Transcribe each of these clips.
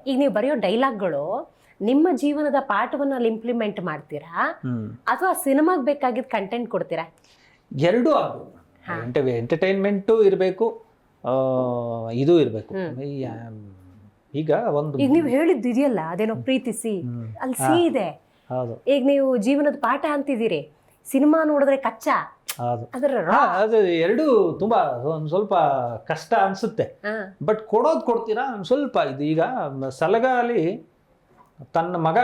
ಈಗ ನೀವು ಬರೆಯೋ ಡೈಲಾಗ್ಗಳು ನಿಮ್ಮ ಜೀವನದ ಪಾಠವನ್ನ ಅಲ್ಲಿ ಇಂಪ್ಲಿಮೆಂಟ್ ಮಾಡ್ತೀರಾ ಅಥವಾ ಸಿನಿಮಾಗೆ ಬೇಕಾಗಿದ್ದ ಕಂಟೆಂಟ್ ಕೊಡ್ತೀರಾ? ಎರಡೂ ಆಗ್ಬೋದು. ಎಂಟರ್ಟೈನ್ಮೆಂಟು ಇರಬೇಕು, ಇದು ಇರಬೇಕು. ಈಗ ಈಗ ನೀವು ಹೇಳಿದ್ದು ಇದೆಯಲ್ಲ, ಅದೇನೋ ಪ್ರೀತಿಸಿ, ಅಲ್ಲಿ ಸಿ ಇದೆ. ಹೌದು. ಈಗ ನೀವು ಜೀವನದ ಪಾಠ ಅಂತಿದ್ದೀರಿ, ಸಿನಿಮಾ ನೋಡಿದ್ರೆ ಕಚ್ಚಾ. ಅದು ಎರಡು ತುಂಬಾ ಒಂದ್ ಸ್ವಲ್ಪ ಕಷ್ಟ ಅನ್ಸುತ್ತೆ, ಬಟ್ ಕೊಡ್ತೀರಾ ಒಂದ್ ಸ್ವಲ್ಪ. ಇದು ಈಗ ಸಲಗಾಲಿ ತನ್ನ ಮಗ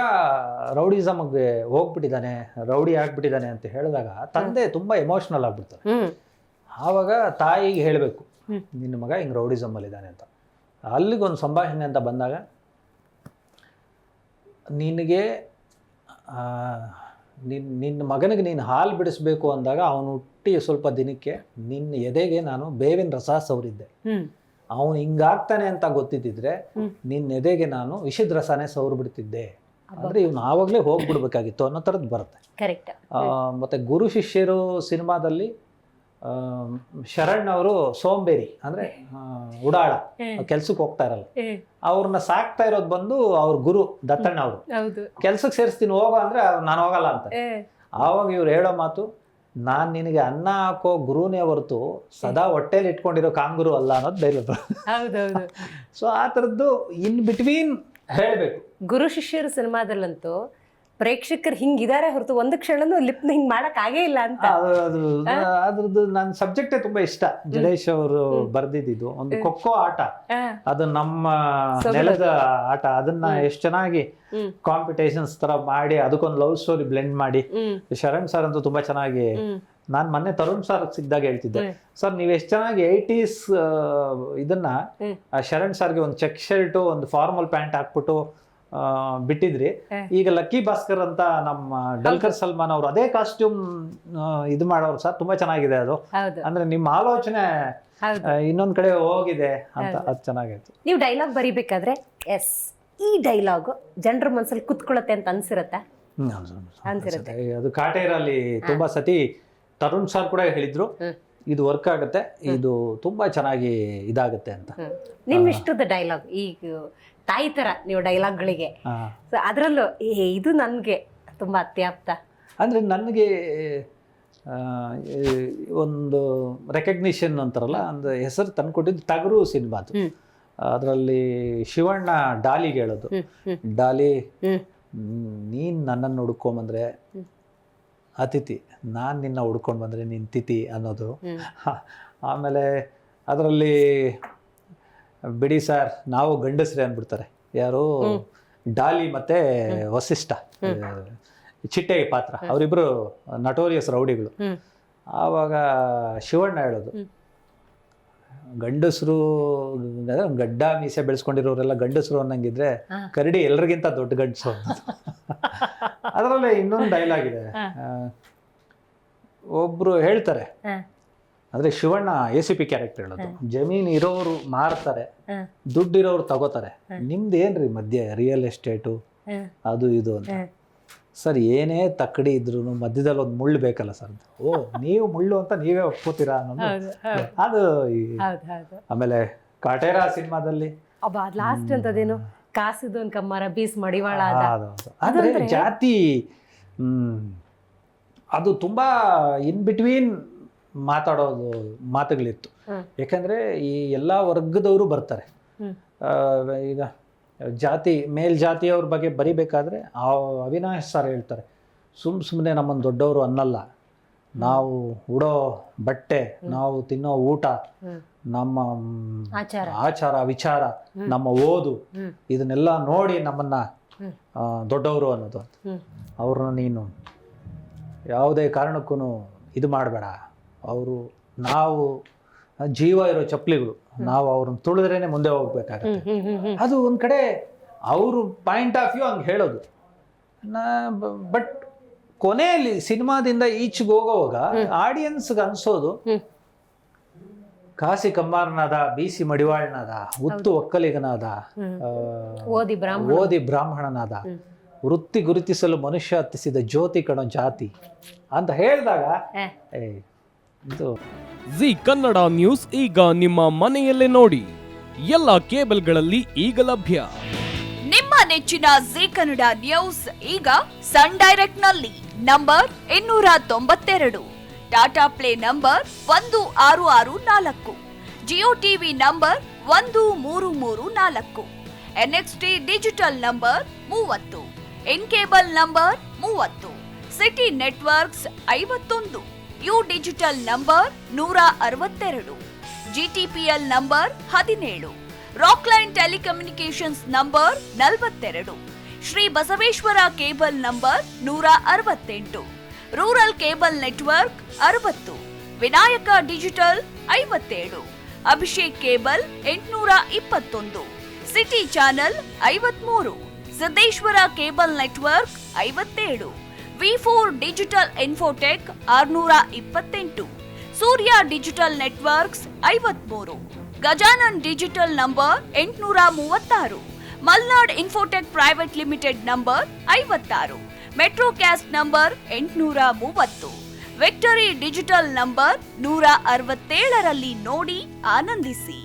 ರೌಡಿಸಮ್ಗೆ ಹೋಗ್ಬಿಟ್ಟಿದ್ದಾನೆ, ರೌಡಿ ಆಗ್ಬಿಟ್ಟಿದ್ದಾನೆ ಅಂತ ಹೇಳಿದಾಗ ತಂದೆ ತುಂಬಾ ಎಮೋಷನಲ್ ಆಗ್ಬಿಡ್ತಾರೆ. ಆವಾಗ ತಾಯಿಗೆ ಹೇಳಬೇಕು, ನಿನ್ನ ಮಗ ಹಿಂಗೆ ರೌಡಿಸಮ್ ಅಲ್ಲಿದ್ದಾನೆ ಅಂತ. ಅಲ್ಲಿಗೊಂದು ಸಂಭಾಷಣೆ ಅಂತ ಬಂದಾಗ, ನಿನಗೆ ನಿನ್ನ ಮಗನಿಗೆ ನೀನು ಹಾಲು ಬಿಡಿಸ್ಬೇಕು ಅಂದಾಗ ಅವನು ಹುಟ್ಟಿ ಸ್ವಲ್ಪ ದಿನಕ್ಕೆ ನಿನ್ನ ಎದೆಗೆ ನಾನು ಬೇವಿನ ರಸ ಸವರಿದ್ದೆ. ಅವನು ಹಿಂಗಾಗ್ತಾನೆ ಅಂತ ಗೊತ್ತಿದ್ದಿದ್ರೆ ನಿನ್ನ ಎದೆಗೆ ನಾನು ವಿಷದ ರಸನೇ ಸವರ್ ಬಿಡ್ತಿದ್ದೆ. ಅಂದ್ರೆ ಇವನು ಆವಾಗಲೇ ಹೋಗ್ಬಿಡ್ಬೇಕಾಗಿತ್ತು ಅನ್ನೋ ಥರದ್ದು ಬರುತ್ತೆ. ಮತ್ತೆ ಗುರು ಶಿಷ್ಯರು ಸಿನಿಮಾದಲ್ಲಿ ಶರಣ್ ಅವರು ಸೋಂಬೇರಿ, ಅಂದ್ರೆ ಉಡಾಳ, ಕೆಲ್ಸಕ್ಕೆ ಹೋಗ್ತಾ ಇರಲ್ಲ. ಅವ್ರನ್ನ ಸಾಕ್ತಾ ಇರೋದು ಬಂದು ಅವ್ರ ಗುರು ದತ್ತಣ್ಣ ಅವರು. ಕೆಲ್ಸಕ್ಕೆ ಸೇರಿಸ್ತೀನಿ ಹೋಗೋ ಅಂದ್ರೆ ನಾನು ಹೋಗಲ್ಲ ಅಂತ. ಆವಾಗ ಇವ್ರು ಹೇಳೋ ಮಾತು, ನಾನ್ ನಿನಗೆ ಅನ್ನ ಹಾಕೋ ಗುರುನೇ ಹೊರತು ಸದಾ ಹೊಟ್ಟೆಲಿ ಇಟ್ಕೊಂಡಿರೋ ಕಾಂಗುರು ಅಲ್ಲ ಅನ್ನೋದು ಧೈರ್ಯ. ಸೊ ಆ ಥರದ್ದು ಇನ್ ಬಿಟ್ವೀನ್ ಹೇಳ್ಬೇಕು. ಗುರು ಶಿಷ್ಯರು ಸಿನಿಮಾದಲ್ಲಂತೂ ಪ್ರೇಕ್ಷಕರು ಹಿಂಗಿದ್ದಾರೆ ಹೊರತು ಒಂದು ಕ್ಷಣನೂ ಲಿಪ್ನ ಹಿಂಗ್ ಮಾಡಕ್ ಆಗೇ ಇಲ್ಲ ಅಂತ. ಅದ್ರದ್ದು ನನ್ನ ಸಬ್ಜೆಕ್ಟೇ ತುಂಬಾ ಇಷ್ಟ. ಜಡೇಶ್ ಅವರು ಬರ್ದಿದ್ದು ಒಂದು ಖೋಖೋ ಆಟ, ಅದು ನಮ್ಮ ನೆಲದ ಆಟ. ಅದನ್ನ ಎಷ್ಟು ಚೆನ್ನಾಗಿ ಕಾಂಪಿಟೇಷನ್ಸ್ ತರ ಮಾಡಿ ಅದಕ್ಕೊಂದು ಲವ್ ಸ್ಟೋರಿ ಬ್ಲೆಂಡ್ ಮಾಡಿ, ಶರಣ್ ಸರ್ ಅಂತೂ ತುಂಬಾ ಚೆನ್ನಾಗಿ. ನಾನ್ ಮೊನ್ನೆ ತರುಣ್ ಸರ್ ಸಿಕ್ಕಿದಾಗ ಹೇಳ್ತಿದ್ದೆ, ಸರ್ ನೀವ್ ಎಷ್ಟು ಚೆನ್ನಾಗಿ 80s ಇದನ್ನ ಶರಣ್ ಸರ್ಗೆ ಒಂದು ಚೆಕ್ ಶರ್ಟ್ ಒಂದು ಫಾರ್ಮಲ್ ಪ್ಯಾಂಟ್ ಹಾಕ್ಬಿಟ್ಟು ಬಿಟ್ಟಿದ್ರಿ. ಈಗ ಲಕ್ಕಿ ಭಾಸ್ಕರ್ ಅಂತ ನಮ್ಮ ಡಲ್ಕರ್ ಸಲ್ಮಾನ್ ಅವರು ಅದೇ ಕಾಸ್ಟ್ಯೂಮ್ ಇದು ಮಾಡೋರು ಸರ್, ತುಂಬಾ ಚೆನ್ನಾಗಿದೆ ಅದು. ಅಂದ್ರೆ ನಿಮ್ಮ ಆಲೋಚನೆ ಇನ್ನೊಂದ್ ಕಡೆ ಹೋಗಿದೆ ಅಂತ. ಅದು ಚೆನ್ನಾಗಿತ್ತು. ನೀವು ಡೈಲಾಗ್ ಬರಿಬೇಕಾದ್ರೆ ಎಸ್ ಈ ಡೈಲಾಗ್ ಜನರ ಮನಸ್ಸಲ್ಲಿ ಕುತ್ಕೊಳ್ಳುತ್ತೆ ಅಂತ ಅನ್ಸಿರತ್ತೆ? ಅದು ಕಾಟೇರಲ್ಲಿ ತುಂಬಾ ಸತಿ ತರುಣ್ ಸರ್ ಕೂಡ ಹೇಳಿದ್ರು, ಇದು ವರ್ಕ್ ಆಗುತ್ತೆ, ಇದು ತುಂಬಾ ಚೆನ್ನಾಗಿ ಇದಾಗುತ್ತೆ ಅಂತ. ನಿಮ್ ಇಷ್ಟದ ಡೈಲಾಗ್, ಈಗ ತಾಯಿ ತರ ನೀವು ಡೈಲಾಗ್ಗಳಿಗೆ, ಅದರಲ್ಲೂ ಇದು ನನ್ಗೆ ತುಂಬಾ ಅತ್ಯಾಪ್ತ. ಅಂದ್ರೆ ನನಗೆ ಒಂದು ರೆಕಗ್ನಿಷನ್ ಅಂತಾರಲ್ಲ, ಒಂದು ಹೆಸರು ತಂದ್ಕೊಟ್ಟಿದ್ದು ಟಗರು ಸಿನಿಮಾದು. ಅದರಲ್ಲಿ ಶಿವಣ್ಣ ಡಾಲಿಗೆ ಹೇಳೋದು, ಡಾಲಿ ನೀನ್ ನನ್ನನ್ನು ಹುಡ್ಕೊಂಬಂದ್ರೆ ಅತಿಥಿ, ನಾನ್ ನಿನ್ನ ಹುಡ್ಕೊಂಡ್ ಬಂದ್ರೆ ನಿನ್ ತಿಥಿ ಅನ್ನೋದು. ಆಮೇಲೆ ಅದರಲ್ಲಿ ಬಿಡಿ ಸರ್ ನಾವು ಗಂಡಸ್ರೆ ಅಂದ್ಬಿಡ್ತಾರೆ, ಯಾರು ಡಾಲಿ ಮತ್ತೆ ವಸಿಷ್ಠ, ಚಿಟ್ಟೆ ಪಾತ್ರ, ಅವರಿಬ್ರು ನಟೋರಿಯಸ್ ರೌಡಿಗಳು. ಆವಾಗ ಶಿವಣ್ಣ ಹೇಳೋದು, ಗಂಡಸರು ಗಡ್ಡ ಮೀಸೆ ಬೆಳೆಸ್ಕೊಂಡಿರೋರೆಲ್ಲ ಗಂಡಸರು ಅನ್ನಂಗಿದ್ರೆ ಕರಡಿ ಎಲ್ರಿಗಿಂತ ದೊಡ್ಡ ಗಂಡಸರು. ಅದರಲ್ಲೇ ಇನ್ನೊಂದು ಡೈಲಾಗ್ ಇದೆ, ಒಬ್ರು ಹೇಳ್ತಾರೆ, ಅಂದ್ರೆ ಶಿವಣ್ಣ ACP ಕ್ಯಾರೆಕ್ಟರ್ ಹೇಳೋದು, ಜಮೀನ್ ಇರೋರು ಮಾರ್ತಾರೆ, ದುಡ್ಡಿರೋರು ತಗೋತಾರೆ, ನಿಮ್ದು ಏನ್ರಿ ಮಧ್ಯೆ ರಿಯಲ್ ಎಸ್ಟೇಟು ಅದು ಇದು ಅಂತ. ಸರ್ ಏನೇ ತಕ್ಕಡಿ ಇದ್ರು ಮಧ್ಯದಲ್ಲಿ ಒಂದು ಮುಳ್ಳು ಬೇಕಲ್ಲ ಸರ್. ಓ ನೀವು ಮುಳ್ಳು ಅಂತ ನೀವೇ ಒಪ್ಕೋತೀರಾ ಅನ್ನೋದು ಅದು. ಆಮೇಲೆ ಕಾಟೇರ ಸಿನಿಮಾದಲ್ಲಿ ಲಾಸ್ಟ್ ಅಂತದೇನು ಕಾಸಿದೊಂದು ಕಮ್ಮರ ಬೀಸ್ ಮಡಿವಾಳ, ಅಂದ್ರೆ ಜಾತಿ ಅದು ತುಂಬಾ ಇನ್ ಬಿಟ್ವೀನ್ ಮಾತಾಡೋದು ಮಾತುಗಳಿತ್ತು. ಯಾಕಂದ್ರೆ ಈ ಎಲ್ಲಾ ವರ್ಗದವರು ಬರ್ತಾರೆ. ಈಗ ಜಾತಿ ಮೇಲ್ಜಾತಿಯವ್ರ ಬಗ್ಗೆ ಬರಿಬೇಕಾದ್ರೆ ಅವಿನಾಶ್ ಸರ್ ಹೇಳ್ತಾರೆ, ಸುಮ್ಮನೆ ನಮ್ಮನ್ನು ದೊಡ್ಡವರು ಅನ್ನಲ್ಲ, ನಾವು ಉಡೋ ಬಟ್ಟೆ, ನಾವು ತಿನ್ನೋ ಊಟ, ನಮ್ಮ ಆಚಾರ ವಿಚಾರ, ನಮ್ಮ ಓದು, ಇದನ್ನೆಲ್ಲ ನೋಡಿ ನಮ್ಮನ್ನ ದೊಡ್ಡವರು ಅನ್ನೋದು. ಅವ್ರನ್ನ ನೀನು ಯಾವುದೇ ಕಾರಣಕ್ಕೂ ಇದು ಮಾಡಬೇಡ, ಅವರು ನಾವು ಜೀವ ಇರೋ ಚಪ್ಪಲಿಗಳು, ನಾವು ಅವ್ರನ್ನ ತುಳಿದ್ರೇನೆ ಮುಂದೆ ಹೋಗ್ಬೇಕಾಗತ್ತೆ. ಅದು ಒಂದ್ ಕಡೆ ಅವರು ಪಾಯಿಂಟ್ ಆಫ್ ವ್ಯೂ ಹಂಗೆ ಹೇಳೋದು. ಬಟ್ ಕೊನೆಯಲ್ಲಿ ಸಿನಿಮಾದಿಂದ ಈಚೆಗೆ ಹೋಗೋವಾಗ ಆಡಿಯನ್ಸ್ಗೆ ಅನ್ಸೋದು, ಕಾಸಿ ಕಮ್ಮಾರನಾದ, ಬೀಸಿ ಮಡಿವಾಳನಾದ, ಉತ್ತು ಒಕ್ಕಲಿಗನಾದ, ಓದಿ ಬ್ರಾಹ್ಮಣನಾದ, ವೃತ್ತಿ ಗುರುತಿಸಲು ಮನುಷ್ಯ ಹತ್ತಿಸಿದ ಜ್ಯೋತಿ ಕಣೋ ಜಾತಿ ಅಂತ ಹೇಳಿದಾಗ ಇದು. ಜಿ ಕನ್ನಡ ನ್ಯೂಸ್ ಈಗ ನಿಮ್ಮ ಮನೆಯಲ್ಲೇ ನೋಡಿ, ಎಲ್ಲ ಕೇಬಲ್ಗಳಲ್ಲಿ ಈಗ ಲಭ್ಯ. ನಿಮ್ಮ ನೆಚ್ಚಿನ ಜೀ ಕನ್ನಡ ನ್ಯೂಸ್ ಈಗ ಸನ್ ಡೈರೆಕ್ಟ್ ನಲ್ಲಿ number 292, Tata play number 1664, Jio TV number 1334, NXT digital number 30, in cable number 30, city networks 51, U digital number 162, GTPL number 17, Rockline telecommunications number 42, Shri Basaveshwara cable number 168, rural cable network 60, Vinayaka digital 57, Abhishek cable 821, city channel 53, Siddeshwara cable network 57, V4 digital Infotech 628, Surya digital networks 53, Gajanan digital number 836, Malnad infotech private limited number 56, metrocast number 830, victory digital number 167ರಲ್ಲಿ ನೋಡಿ ಆನಂದಿಸಿ.